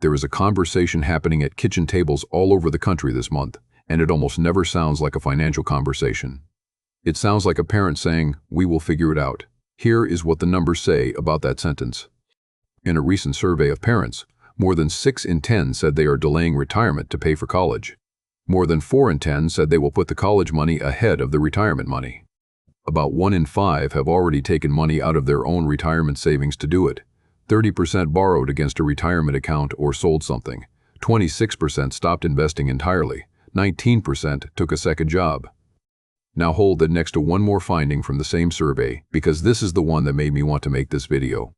There is a conversation happening at kitchen tables all over the country this month, and it almost never sounds like a financial conversation. It sounds like a parent saying, "We will figure it out." Here is what the numbers say about that sentence. In a recent survey of parents, more than 6 in 10 said they are delaying retirement to pay for college. More than 4 in 10 said they will put the college money ahead of the retirement money. About 1 in 5 have already taken money out of their own retirement savings to do it. 30% borrowed against a retirement account or sold something. 26% stopped investing entirely. 19% took a second job. Now hold that next to one more finding from the same survey, because this is the one that made me want to make this video.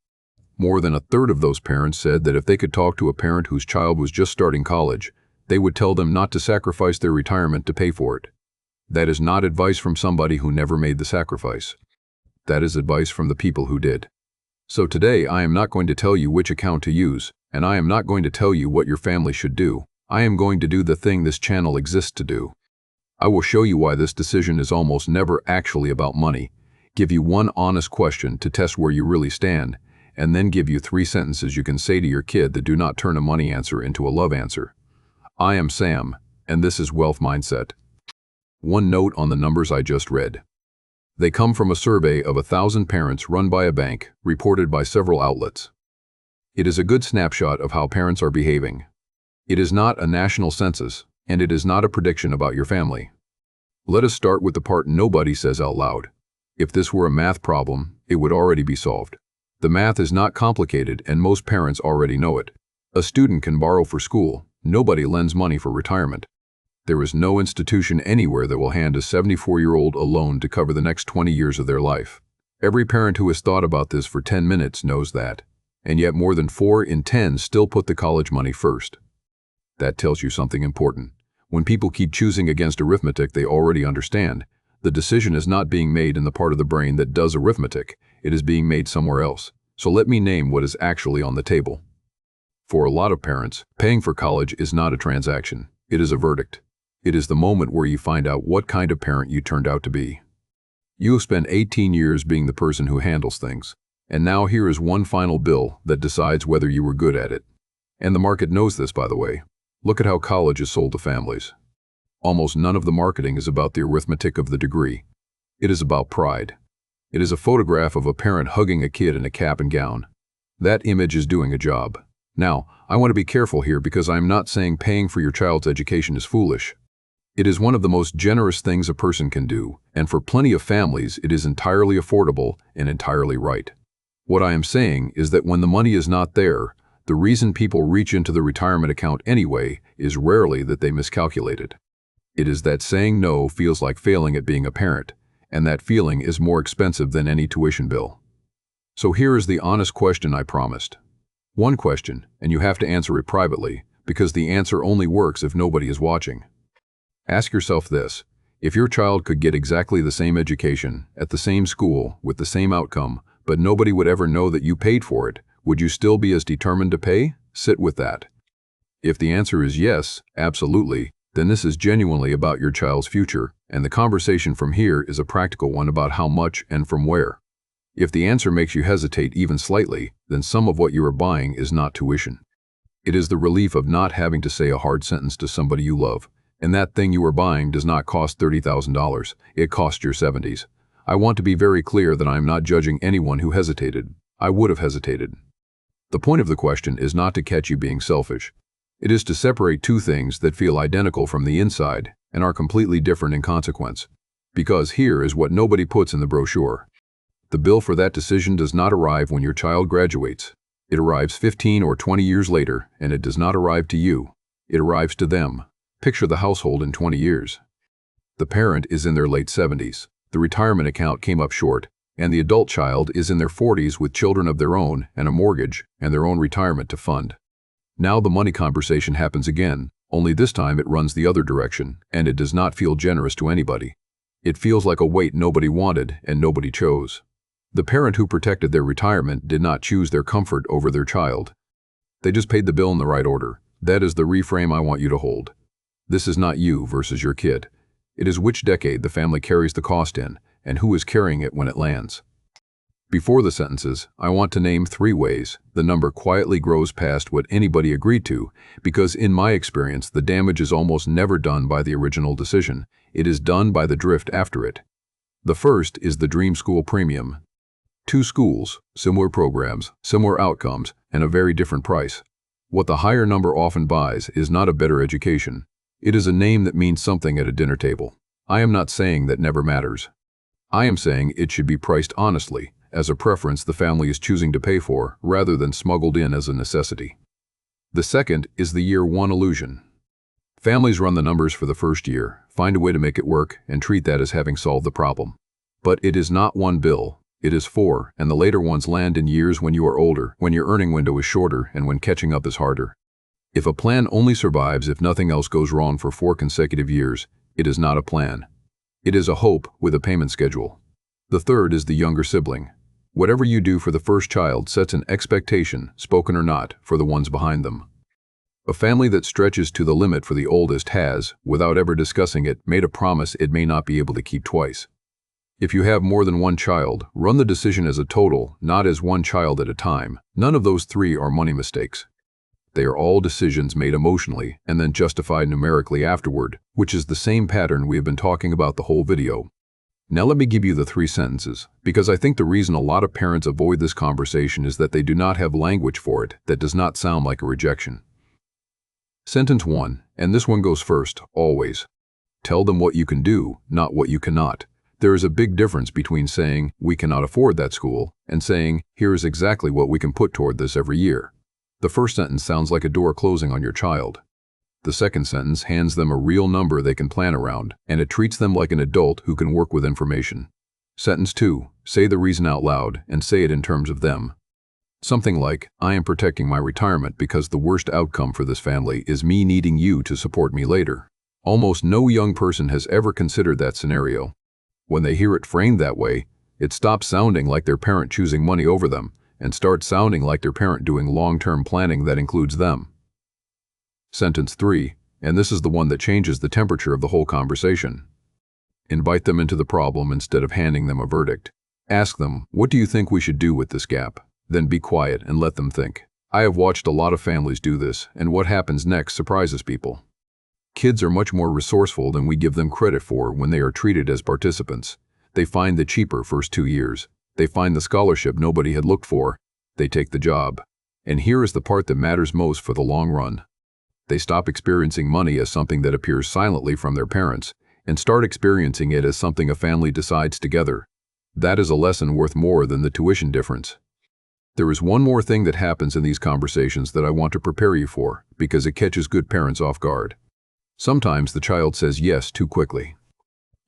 More than a third of those parents said that if they could talk to a parent whose child was just starting college, they would tell them not to sacrifice their retirement to pay for it. That is not advice from somebody who never made the sacrifice. That is advice from the people who did. So today I am not going to tell you which account to use, and I am not going to tell you what your family should do. I am going to do the thing this channel exists to do. I will show you why this decision is almost never actually about money, give you one honest question to test where you really stand, and then give you 3 sentences you can say to your kid that do not turn a money answer into a love answer. I am Sam, and this is Wealth Mindset. One note on the numbers I just read. They come from a survey of 1,000 parents run by a bank, reported by several outlets. It is a good snapshot of how parents are behaving. It is not a national census, and it is not a prediction about your family. Let us start with the part nobody says out loud. If this were a math problem, it would already be solved. The math is not complicated, and most parents already know it. A student can borrow for school. Nobody lends money for retirement. There is no institution anywhere that will hand a 74-year-old a loan to cover the next 20 years of their life. Every parent who has thought about this for 10 minutes knows that. And yet more than 4 in 10 still put the college money first. That tells you something important. When people keep choosing against arithmetic they already understand, the decision is not being made in the part of the brain that does arithmetic, it is being made somewhere else. So let me name what is actually on the table. For a lot of parents, paying for college is not a transaction, it is a verdict. It is the moment where you find out what kind of parent you turned out to be. You have spent 18 years being the person who handles things, and now here is one final bill that decides whether you were good at it. And the market knows this, by the way. Look at how college is sold to families. Almost none of the marketing is about the arithmetic of the degree. It is about pride. It is a photograph of a parent hugging a kid in a cap and gown. That image is doing a job. Now, I want to be careful here because I am not saying paying for your child's education is foolish. It is one of the most generous things a person can do, and for plenty of families it is entirely affordable and entirely right. What I am saying is that when the money is not there, the reason people reach into the retirement account anyway is rarely that they miscalculated. It is that saying no feels like failing at being a parent, and that feeling is more expensive than any tuition bill. So here is the honest question I promised. One question, and you have to answer it privately, because the answer only works if nobody is watching. Ask yourself this: if your child could get exactly the same education, at the same school, with the same outcome, but nobody would ever know that you paid for it, would you still be as determined to pay? Sit with that. If the answer is yes, absolutely, then this is genuinely about your child's future, and the conversation from here is a practical one about how much and from where. If the answer makes you hesitate even slightly, then some of what you are buying is not tuition. It is the relief of not having to say a hard sentence to somebody you love. And that thing you are buying does not cost $30,000, it costs your 70s. I want to be very clear that I am not judging anyone who hesitated. I would have hesitated. The point of the question is not to catch you being selfish. It is to separate two things that feel identical from the inside and are completely different in consequence. Because here is what nobody puts in the brochure. The bill for that decision does not arrive when your child graduates. It arrives 15 or 20 years later, and it does not arrive to you. It arrives to them. Picture the household in 20 years. The parent is in their late 70s, the retirement account came up short, and the adult child is in their 40s with children of their own and a mortgage and their own retirement to fund. Now the money conversation happens again, only this time it runs the other direction, and it does not feel generous to anybody. It feels like a weight nobody wanted and nobody chose. The parent who protected their retirement did not choose their comfort over their child. They just paid the bill in the right order. That is the reframe I want you to hold. This is not you versus your kid. It is which decade the family carries the cost in, and who is carrying it when it lands. Before the sentences, I want to name 3 ways the number quietly grows past what anybody agreed to, because in my experience, the damage is almost never done by the original decision. It is done by the drift after it. The first is the dream school premium. 2 schools, similar programs, similar outcomes, and a very different price. What the higher number often buys is not a better education. It is a name that means something at a dinner table. I am not saying that never matters. I am saying it should be priced honestly, as a preference the family is choosing to pay for, rather than smuggled in as a necessity. The second is the year 1 illusion. Families run the numbers for the first year, find a way to make it work, and treat that as having solved the problem. But it is not 1 bill, it is 4, and the later ones land in years when you are older, when your earning window is shorter, and when catching up is harder. If a plan only survives if nothing else goes wrong for 4 consecutive years, it is not a plan. It is a hope with a payment schedule. The third is the younger sibling. Whatever you do for the first child sets an expectation, spoken or not, for the ones behind them. A family that stretches to the limit for the oldest has, without ever discussing it, made a promise it may not be able to keep twice. If you have more than 1 child, run the decision as a total, not as 1 child at a time. None of those 3 are money mistakes. They are all decisions made emotionally and then justified numerically afterward, which is the same pattern we have been talking about the whole video. Now let me give you the 3 sentences, because I think the reason a lot of parents avoid this conversation is that they do not have language for it that does not sound like a rejection. Sentence 1, and this one goes first, always. Tell them what you can do, not what you cannot. There is a big difference between saying, we cannot afford that school, and saying, here is exactly what we can put toward this every year. The first sentence sounds like a door closing on your child. The second sentence hands them a real number they can plan around, and it treats them like an adult who can work with information. Sentence 2, say the reason out loud and say it in terms of them. Something like, I am protecting my retirement because the worst outcome for this family is me needing you to support me later. Almost no young person has ever considered that scenario. When they hear it framed that way, it stops sounding like their parent choosing money over them and starts sounding like their parent doing long-term planning that includes them. Sentence 3, and this is the one that changes the temperature of the whole conversation. Invite them into the problem instead of handing them a verdict. Ask them, what do you think we should do with this gap? Then be quiet and let them think. I have watched a lot of families do this, and what happens next surprises people. Kids are much more resourceful than we give them credit for when they are treated as participants. They find the cheaper first 2 years. They find the scholarship nobody had looked for. They take the job. And here is the part that matters most for the long run. They stop experiencing money as something that appears silently from their parents and start experiencing it as something a family decides together. That is a lesson worth more than the tuition difference. There is one more thing that happens in these conversations that I want to prepare you for, because it catches good parents off guard. Sometimes the child says yes too quickly.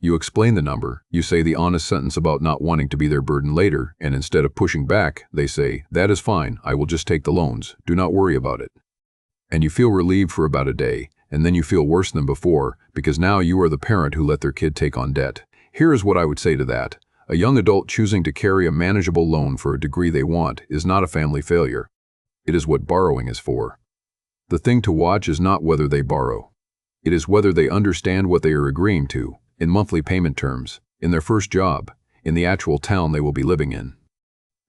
You explain the number, you say the honest sentence about not wanting to be their burden later, and instead of pushing back, they say, that is fine, I will just take the loans, do not worry about it. And you feel relieved for about a day, and then you feel worse than before, because now you are the parent who let their kid take on debt. Here is what I would say to that. A young adult choosing to carry a manageable loan for a degree they want is not a family failure. It is what borrowing is for. The thing to watch is not whether they borrow. It is whether they understand what they are agreeing to, in monthly payment terms, in their first job, in the actual town they will be living in.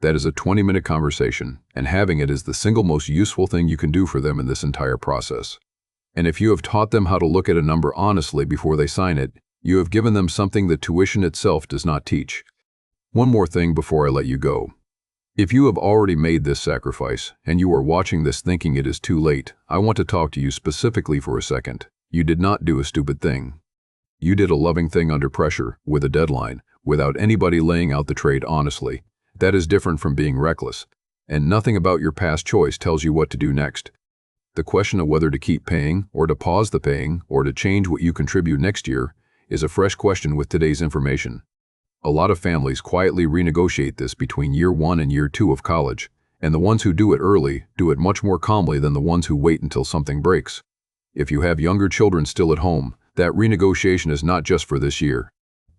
That is a 20-minute conversation, and having it is the single most useful thing you can do for them in this entire process. And if you have taught them how to look at a number honestly before they sign it, you have given them something that tuition itself does not teach. One more thing before I let you go. If you have already made this sacrifice, and you are watching this thinking it is too late, I want to talk to you specifically for a second. You did not do a stupid thing. You did a loving thing under pressure, with a deadline, without anybody laying out the trade honestly. That is different from being reckless, and nothing about your past choice tells you what to do next. The question of whether to keep paying, or to pause the paying, or to change what you contribute next year is a fresh question with today's information. A lot of families quietly renegotiate this between year 1 and year 2 of college, and the ones who do it early do it much more calmly than the ones who wait until something breaks. If you have younger children still at home, that renegotiation is not just for this year.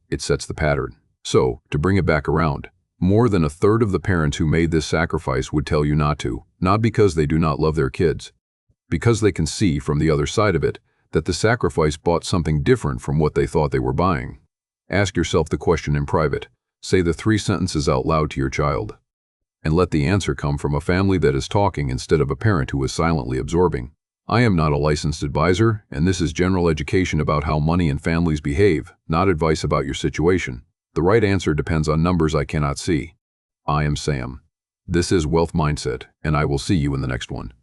It sets the pattern. So, to bring it back around, more than a third of the parents who made this sacrifice would tell you not to, not because they do not love their kids, because they can see from the other side of it that the sacrifice bought something different from what they thought they were buying. Ask yourself the question in private. Say the 3 sentences out loud to your child. And let the answer come from a family that is talking instead of a parent who is silently absorbing. I am not a licensed advisor, and this is general education about how money and families behave, not advice about your situation. The right answer depends on numbers I cannot see. I am Sam. This is Wealth Mindset, and I will see you in the next one.